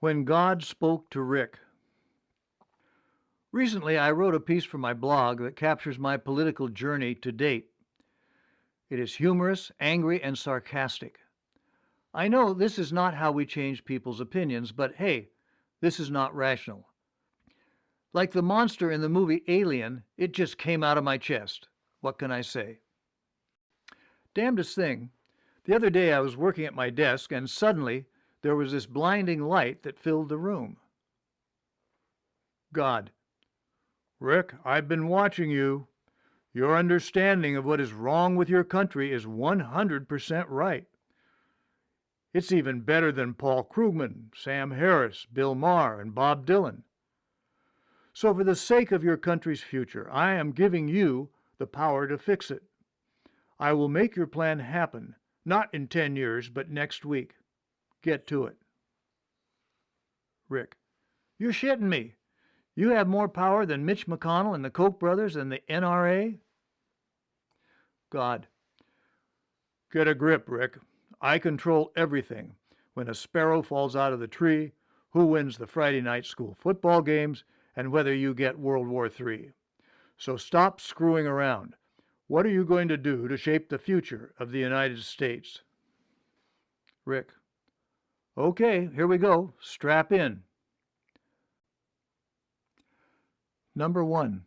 When God Spoke to Rick. Recently, I wrote a piece for my blog that captures my political journey to date. It is humorous, angry, and sarcastic. I know this is not how we change people's opinions, but hey, this is not rational. Like the monster in the movie Alien, it just came out of my chest. What can I say? Damnedest thing, the other day I was working at my desk and suddenly there was this blinding light that filled the room. God: Rick, I've been watching you. Your understanding of what is wrong with your country is 100% right. It's even better than Paul Krugman, Sam Harris, Bill Maher, and Bob Dylan. So for the sake of your country's future, I am giving you the power to fix it. I will make your plan happen, not in 10 years, but next week. Get to it. Rick: You're shitting me. You have more power than Mitch McConnell and the Koch brothers and the NRA? God: Get a grip, Rick. I control everything. When a sparrow falls out of the tree, who wins the Friday night school football games, and whether you get World War III. So stop screwing around. What are you going to do to shape the future of the United States? Rick: Okay, here we go. Strap in. Number 1.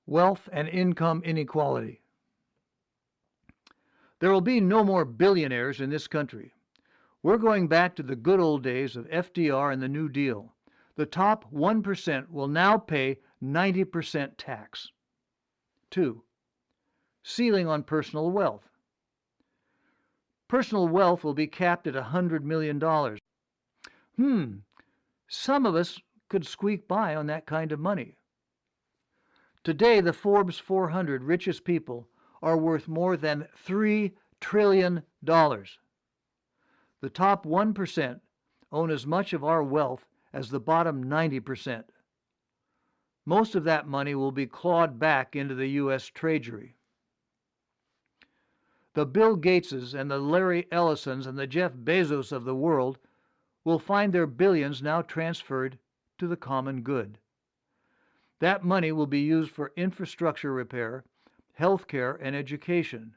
Wealth and income inequality. There will be no more billionaires in this country. We're going back to the good old days of FDR and the New Deal. The top 1% will now pay 90% tax. 2. Ceiling on personal wealth. Personal wealth will be capped at $100 million. Some of us could squeak by on that kind of money. Today, the Forbes 400 richest people are worth more than $3 trillion. The top 1% own as much of our wealth as the bottom 90%. Most of that money will be clawed back into the U.S. Treasury. The Bill Gateses and the Larry Ellisons and the Jeff Bezos of the world will find their billions now transferred to the common good. That money will be used for infrastructure repair, health care, and education.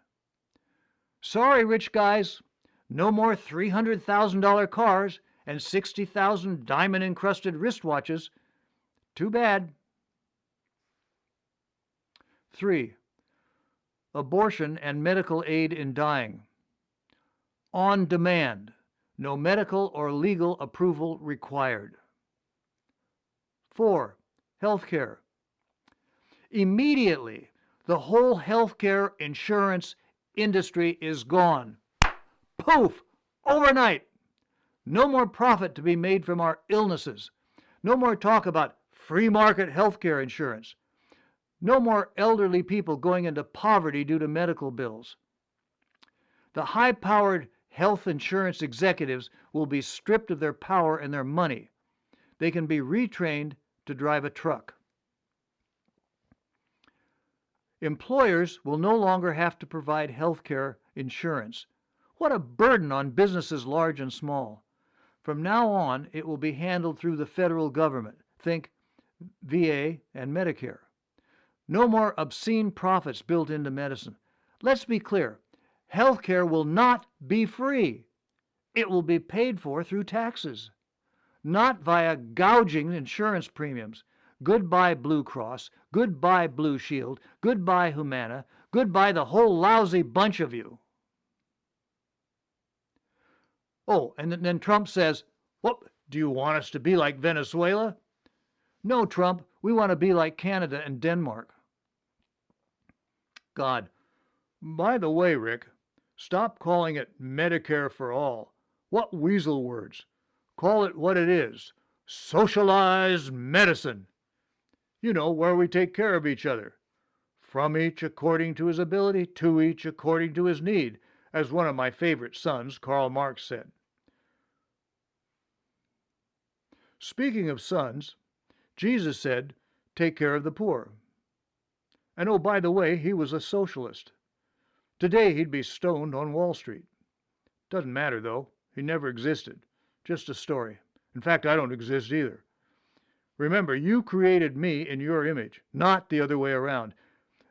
Sorry, rich guys, no more $300,000 cars and 60,000 diamond-encrusted wristwatches. Too bad. 3. Abortion and medical aid in dying. On demand. No medical or legal approval required. 4. Healthcare. Immediately, the whole healthcare insurance industry is gone. Poof! Overnight! No more profit to be made from our illnesses. No more talk about free market healthcare insurance. No more elderly people going into poverty due to medical bills. The high-powered health insurance executives will be stripped of their power and their money. They can be retrained to drive a truck. Employers will no longer have to provide health care insurance. What a burden on businesses large and small. From now on, it will be handled through the federal government. Think VA and Medicare. No more obscene profits built into medicine. Let's be clear. Health care will not be free. It will be paid for through taxes, not via gouging insurance premiums. Goodbye Blue Cross, goodbye Blue Shield, goodbye Humana, goodbye the whole lousy bunch of you. Oh, and then Trump says, "What, do you want us to be like Venezuela?" No, Trump, we want to be like Canada and Denmark. God: By the way, Rick, stop calling it Medicare for all. What weasel words. Call it what it is. Socialized medicine. You know, where we take care of each other. From each according to his ability, to each according to his need, as one of my favorite sons, Karl Marx, said. Speaking of sons, Jesus said, take care of the poor. And oh, by the way, he was a socialist. Today he'd be stoned on Wall Street. Doesn't matter, though. He never existed. Just a story. In fact, I don't exist either. Remember, you created me in your image, not the other way around.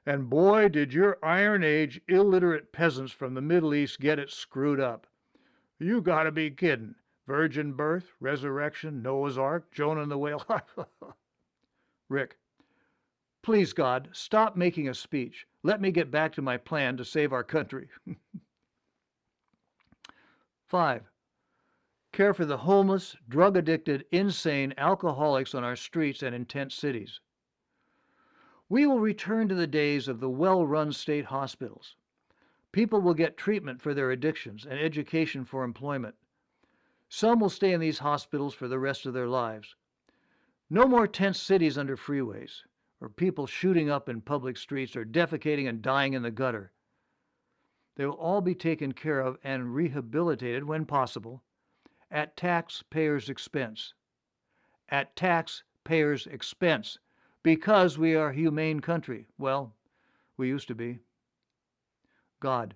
And boy, did your Iron Age illiterate peasants from the Middle East get it screwed up. You gotta be kidding. Virgin birth, resurrection, Noah's Ark, Jonah and the whale. Rick, please, God, stop making a speech. Let me get back to my plan to save our country. 5. Care for the homeless, drug-addicted, insane alcoholics on our streets and in tent cities. We will return to the days of the well-run state hospitals. People will get treatment for their addictions and education for employment. Some will stay in these hospitals for the rest of their lives. No more tent cities under freeways, or people shooting up in public streets or defecating and dying in the gutter. They will all be taken care of and rehabilitated when possible at taxpayers' expense. At taxpayers' expense, because we are a humane country. Well, we used to be. God,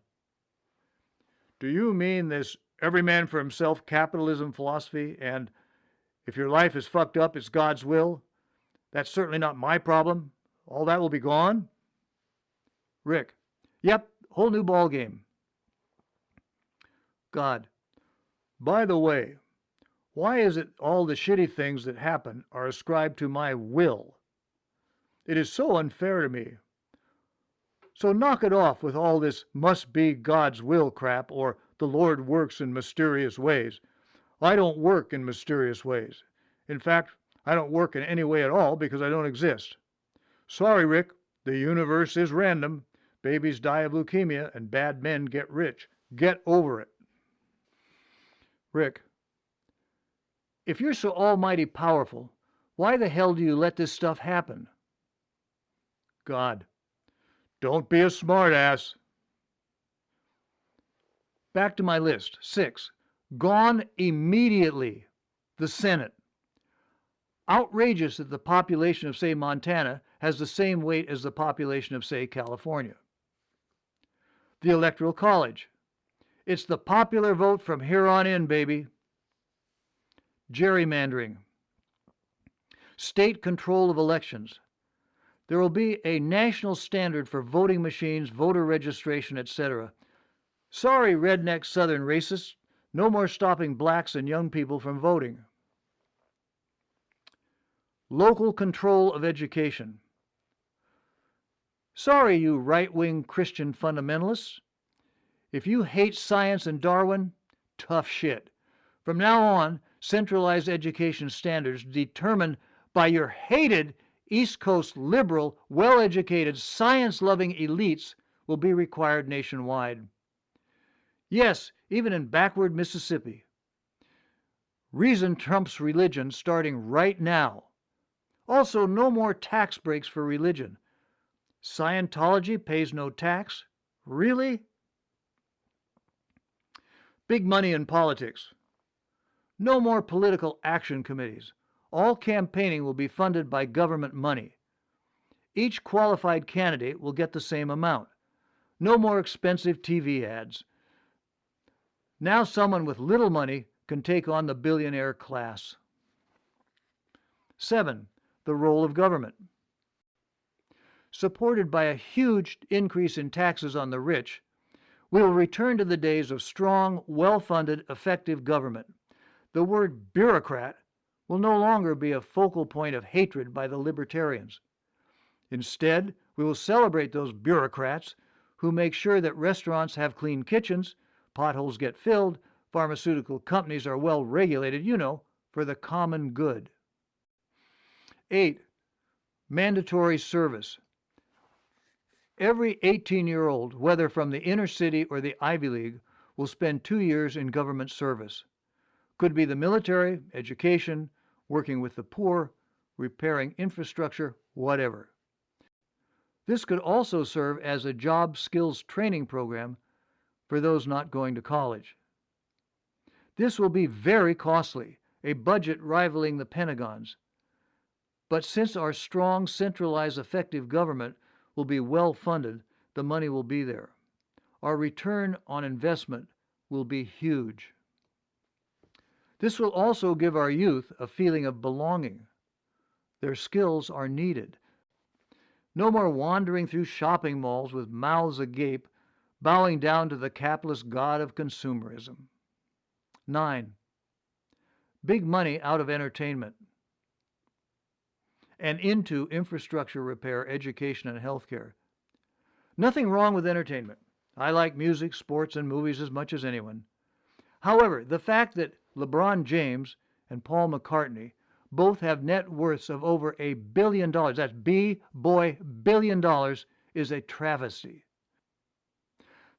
do you mean this every man for himself capitalism philosophy, and if your life is fucked up, it's God's will? That's certainly not my problem. All that will be gone? Rick, yep, whole new ball game. God, by the way, why is it all the shitty things that happen are ascribed to my will? It is so unfair to me. So knock it off with all this must be God's will crap or the Lord works in mysterious ways. I don't work in mysterious ways. In fact, I don't work in any way at all because I don't exist. Sorry, Rick, the universe is random. Babies die of leukemia and bad men get rich. Get over it. Rick, if you're so almighty powerful, why the hell do you let this stuff happen? God, don't be a smartass. Back to my list. 6. Gone immediately. The Senate. Outrageous that the population of, say, Montana has the same weight as the population of, say, California. The Electoral College. It's the popular vote from here on in, baby. Gerrymandering. State control of elections. There will be a national standard for voting machines, voter registration, etc. Sorry, redneck Southern racists. No more stopping blacks and young people from voting. Local control of education. Sorry, you right-wing Christian fundamentalists. If you hate science and Darwin, tough shit. From now on, centralized education standards determined by your hated East Coast liberal, well-educated, science-loving elites will be required nationwide. Yes, even in backward Mississippi. Reason trumps religion starting right now. Also, no more tax breaks for religion. Scientology pays no tax? Really? Big money in politics. No more political action committees. All campaigning will be funded by government money. Each qualified candidate will get the same amount. No more expensive TV ads. Now someone with little money can take on the billionaire class. 7. The role of government. Supported by a huge increase in taxes on the rich, we will return to the days of strong, well-funded, effective government. The word bureaucrat will no longer be a focal point of hatred by the libertarians. Instead, we will celebrate those bureaucrats who make sure that restaurants have clean kitchens, potholes get filled, pharmaceutical companies are well regulated, for the common good. 8. Mandatory service. Every 18-year-old, whether from the inner city or the Ivy League, will spend 2 years in government service. Could be the military, education, working with the poor, repairing infrastructure, whatever. This could also serve as a job skills training program for those not going to college. This will be very costly, a budget rivaling the Pentagon's. But since our strong, centralized, effective government will be well funded, the money will be there. Our return on investment will be huge. This will also give our youth a feeling of belonging. Their skills are needed. No more wandering through shopping malls with mouths agape, bowing down to the capitalist god of consumerism. 9. Big money out of entertainment and into infrastructure repair, education, and healthcare. Nothing wrong with entertainment. I like music, sports, and movies as much as anyone. However, the fact that LeBron James and Paul McCartney both have net worths of over $1 billion, that's B-boy billion dollars, is a travesty.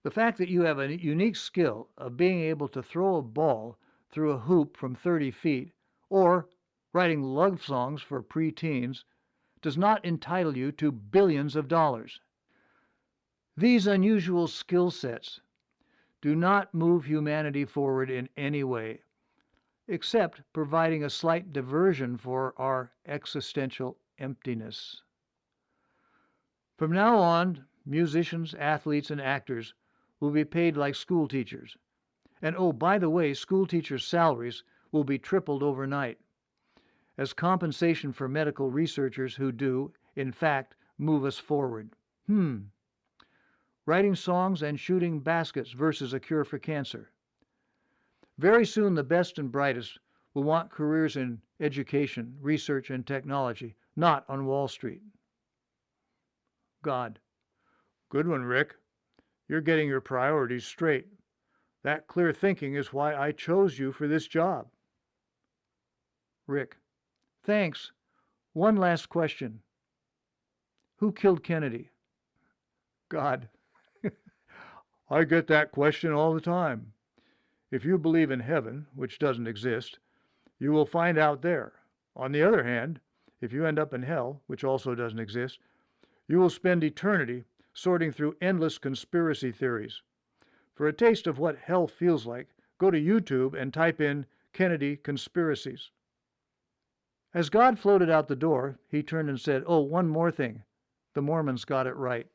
The fact that you have a unique skill of being able to throw a ball through a hoop from 30 feet or writing love songs for preteens does not entitle you to billions of dollars. These unusual skill sets do not move humanity forward in any way, except providing a slight diversion for our existential emptiness. From now on, musicians, athletes, and actors will be paid like school teachers. And oh, by the way, school teachers' salaries will be tripled overnight as compensation for medical researchers who do, in fact, move us forward. Writing songs and shooting baskets versus a cure for cancer. Very soon the best and brightest will want careers in education, research, and technology, not on Wall Street. God. Good one, Rick. You're getting your priorities straight. That clear thinking is why I chose you for this job. Rick. Thanks. One last question. Who killed Kennedy? God. I get that question all the time. If you believe in heaven, which doesn't exist, you will find out there. On the other hand, if you end up in hell, which also doesn't exist, you will spend eternity sorting through endless conspiracy theories. For a taste of what hell feels like, go to YouTube and type in Kennedy conspiracies. As God floated out the door, he turned and said, "Oh, one more thing. The Mormons got it right."